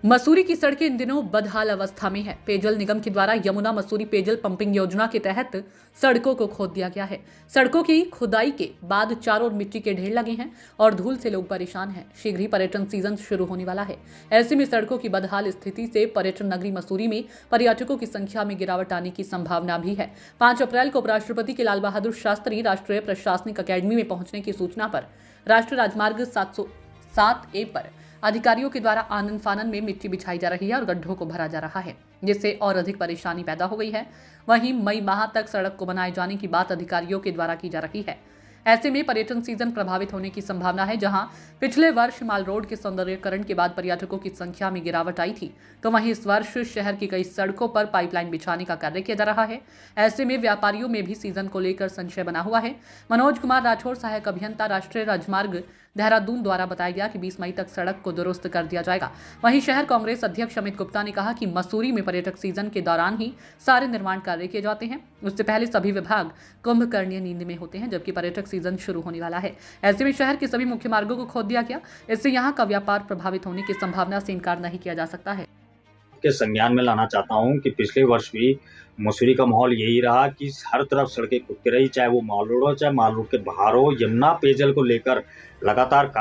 मसूरी की सड़कें इन दिनों बदहाल अवस्था में है। पेयजल निगम के द्वारा यमुना मसूरी पेयजल पंपिंग योजना के तहत सड़कों को खोद दिया गया है। सड़कों की खुदाई के बाद चारों ओर मिट्टी के ढेर लगे हैं और धूल से लोग परेशान हैं। शीघ्र ही पर्यटन सीजन शुरू होने वाला है। ऐसे में सड़कों की बदहाल स्थिति से पर्यटन नगरी मसूरी में पर्यटकों की संख्या में गिरावट आने की संभावना भी है। 5 अप्रैल को उपराष्ट्रपति के लाल बहादुर शास्त्री राष्ट्रीय प्रशासनिक अकेडमी में पहुंचने की सूचना पर राष्ट्रीय राजमार्ग 707A पर अधिकारियों के द्वारा आनन फानन में मिट्टी बिछाई जा रही है और गड्ढों को भरा जा रहा है, जिससे और अधिक परेशानी पैदा हो गई है। वहीं मई माह तक सड़क को बनाए जाने की बात अधिकारियों के द्वारा की जा रही है। ऐसे में पर्यटन सीजन प्रभावित होने की संभावना है। जहां पिछले वर्ष माल रोड के सौंदर्यीकरण के बाद पर्यटकों की संख्या में गिरावट आई थी, तो वहीं इस वर्ष शहर की कई सड़कों पर पाइपलाइन बिछाने का कार्य किया जा रहा है। ऐसे में व्यापारियों में भी सीजन को लेकर संशय बना हुआ है। मनोज कुमार राठौर, सहायक अभियंता, राष्ट्रीय राजमार्ग देहरादून द्वारा बताया गया कि 20 मई तक सड़क को दुरुस्त कर दिया जाएगा। वहीं शहर कांग्रेस अध्यक्ष अमित गुप्ता ने कहा कि मसूरी में पर्यटक सीजन के दौरान ही सारे निर्माण कार्य किए जाते हैं। उससे पहले सभी विभाग कुंभकर्णीय नींद में होते हैं, जबकि पर्यटक सीजन शुरू होने वाला है। ऐसे में शहर के सभी मुख्य मार्गों को खोद दिया गया। इससे यहाँ का व्यापार प्रभावित होने की संभावना से इनकार नहीं किया जा सकता है। के संज्ञान में लाना चाहता हूं कि पिछले वर्ष भी मसूरी का माहौल यही रहा कि हर तरफ सड़कें खुदती रही, चाहे वो माल रोड हो, चाहे माल रोड के बाहर हो। यमुना पेयजल को लेकर लगातार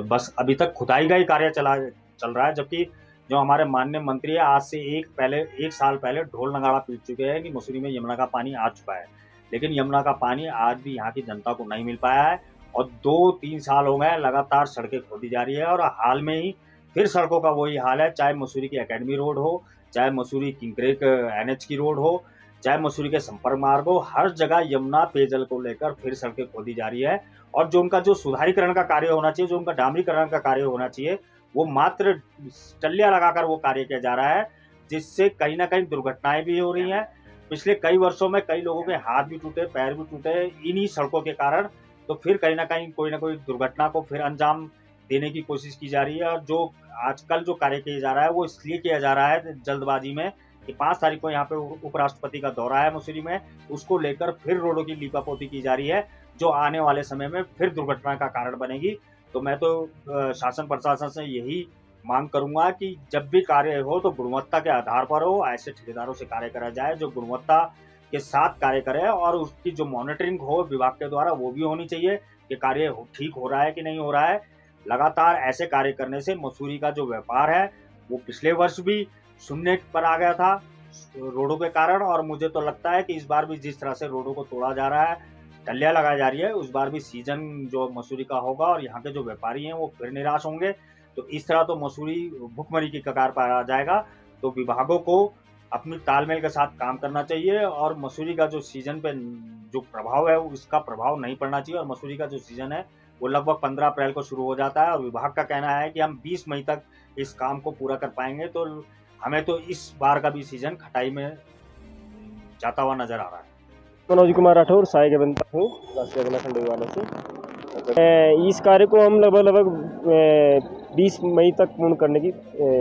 बस अभी तक खुदाई का ही कार्य चल रहा है, जबकि जो हमारे माननीय मंत्री है आज से एक साल पहले ढोल नगाड़ा पीट चुके हैं कि मसूरी में यमुना का पानी आ चुका है, लेकिन यमुना का पानी आज भी यहाँ की जनता को नहीं मिल पाया है। और 2-3 साल हो गए लगातार सड़कें खोदी जा रही है और हाल में ही फिर सड़कों का वही हाल है, चाहे मसूरी की एकेडमी रोड हो, चाहे मसूरी किंगक्रेक NH की रोड हो, चाहे मसूरी के संपर्क मार्ग हो, हर जगह यमुना पेयजल को लेकर फिर सड़कें खोदी जा रही है। और जो उनका जो सुधारीकरण का कार्य होना चाहिए, जो उनका डामरीकरण का कार्य होना चाहिए, वो मात्र टल्लियां लगाकर वो कार्य किया जा रहा है, जिससे कहीं ना कहीं दुर्घटनाएं भी हो रही हैं। पिछले कई वर्षों में कई लोगों के हाथ भी टूटे, पैर भी टूटे इन्हीं सड़कों के कारण। तो फिर कहीं ना कोई दुर्घटना को फिर अंजाम देने की कोशिश की जा रही है। और जो आजकल जो कार्य किया जा रहा है वो इसलिए किया जा रहा है जल्दबाजी में कि 5 तारीख को यहाँ पे उपराष्ट्रपति का दौरा है मसूरी में, उसको लेकर फिर रोडों की लीपापोती की जा रही है, जो आने वाले समय में फिर दुर्घटना का कारण बनेगी। तो मैं तो शासन प्रशासन से यही मांग करूंगा कि जब भी कार्य हो तो गुणवत्ता के आधार पर हो, ऐसे ठेकेदारों से कार्य करा जाए जो गुणवत्ता के साथ कार्य करे, और उसकी जो मॉनिटरिंग हो विभाग के द्वारा वो भी होनी चाहिए कि कार्य ठीक हो रहा है कि नहीं हो रहा है। लगातार ऐसे कार्य करने से मसूरी का जो व्यापार है वो पिछले वर्ष भी शून्य पर आ गया था रोडों के कारण, और मुझे तो लगता है कि इस बार भी जिस तरह से रोडों को तोड़ा जा रहा है, टल्लियां लगाई जा रही है, उस बार भी सीजन जो मसूरी का होगा और यहाँ के जो व्यापारी हैं वो फिर निराश होंगे। तो इस तरह तो मसूरी भुखमरी की कगार पर आ जाएगा। तो विभागों को अपनी तालमेल के साथ काम करना चाहिए और मसूरी का जो सीजन पे जो प्रभाव है उसका प्रभाव नहीं पड़ना चाहिए। और मसूरी का जो सीजन है वो लगभग 15 अप्रैल को शुरू हो जाता है और विभाग का कहना है कि हम 20 मई तक इस काम को पूरा कर पाएंगे। तो हमें तो इस बार का भी सीजन खटाई में जाता हुआ नजर आ रहा है। मनोज कुमार राठौर, सहायक अभियंता हूँ राष्ट्रीय खंडों वालों से। इस कार्य को हम लगभग 20 मई तक पूर्ण करने की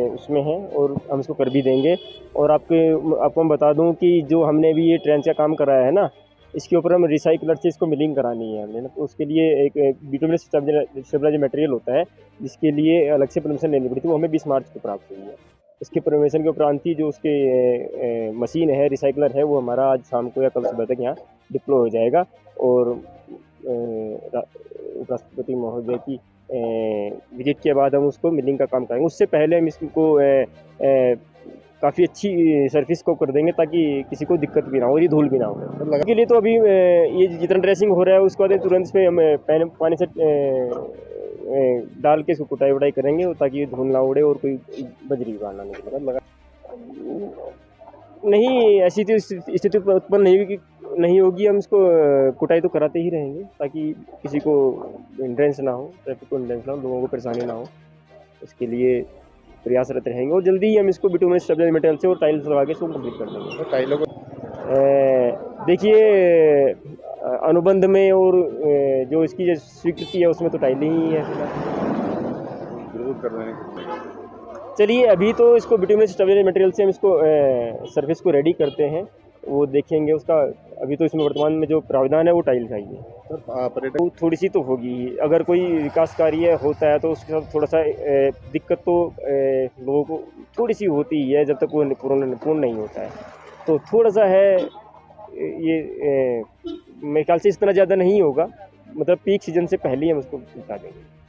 उसमें है और हम इसको कर भी देंगे। और आपको मैं बता दूं कि जो हमने भी ये ट्रेन का काम कराया है ना, इसके ऊपर हम रिसाइकलर से इसको मिलिंग करानी है हमने ना। तो उसके लिए एक बिटुमिनस स्टेबलाइजर मटेरियल होता है जिसके लिए अलग से परमिशन लेनी पड़ी थी, वो हमें 20 मार्च को प्राप्त हुई है। इसके परमिशन के उपरांत ही जो उसके मशीन है, रिसाइकलर है, वो हमारा आज शाम को या कल सुबह तक यहाँ डिप्लॉय हो जाएगा। और उपराष्ट्रपति महोदय की विजिट के बाद हम उसको मिलिंग का काम करेंगे। उससे पहले हम इसको काफ़ी अच्छी सर्विस को कर देंगे ताकि किसी को दिक्कत भी ना हो, ये धूल भी ना हो। के लिए तो अभी ये जितना ड्रेसिंग हो रहा है उसके बाद तुरंत पे हम पानी से डाल के इसको कुटाई वटाई करेंगे ताकि ये धूल ना उड़े और कोई बजरी गाड़ना नहीं। ऐसी तो स्थिति उत्पन्न नहीं होगी। हम इसको कुटाई तो कराते ही रहेंगे ताकि किसी को हिंड्रेंस ना हो, ट्रैफिक को हिंड्रेंस ना हो, लोगों को परेशानी ना हो, इसके लिए प्रयासरत रहेंगे। और जल्दी ही हम इसको बिटुमिनस स्टेबलाइजर मटेरियल से और टाइल्स लगा के इसको कंप्लीट कर देंगे। तो टाइलों को देखिए अनुबंध में और जो इसकी जो स्वीकृति है उसमें तो टाइल ही है जरूर कर रहे हैं। चलिए अभी तो इसको बिटुमिनस स्टेबलाइजर मटेरियल से हम इसको सर्विस को रेडी करते हैं, वो देखेंगे उसका अभी तो इसमें वर्तमान में जो प्रावधान है वो टाइल्स आई है। सर पर्यटक तो थोड़ी सी तो होगी ही। अगर कोई विकास कार्य होता है तो उसके साथ थोड़ा सा दिक्कत तो लोगों को थोड़ी सी होती ही है, जब तक वो पूर्ण नहीं होता है। तो थोड़ा सा है ये, मेरे ख्याल से इतना ज़्यादा नहीं होगा, मतलब पीक सीजन से पहले ही हम उसको बता देंगे।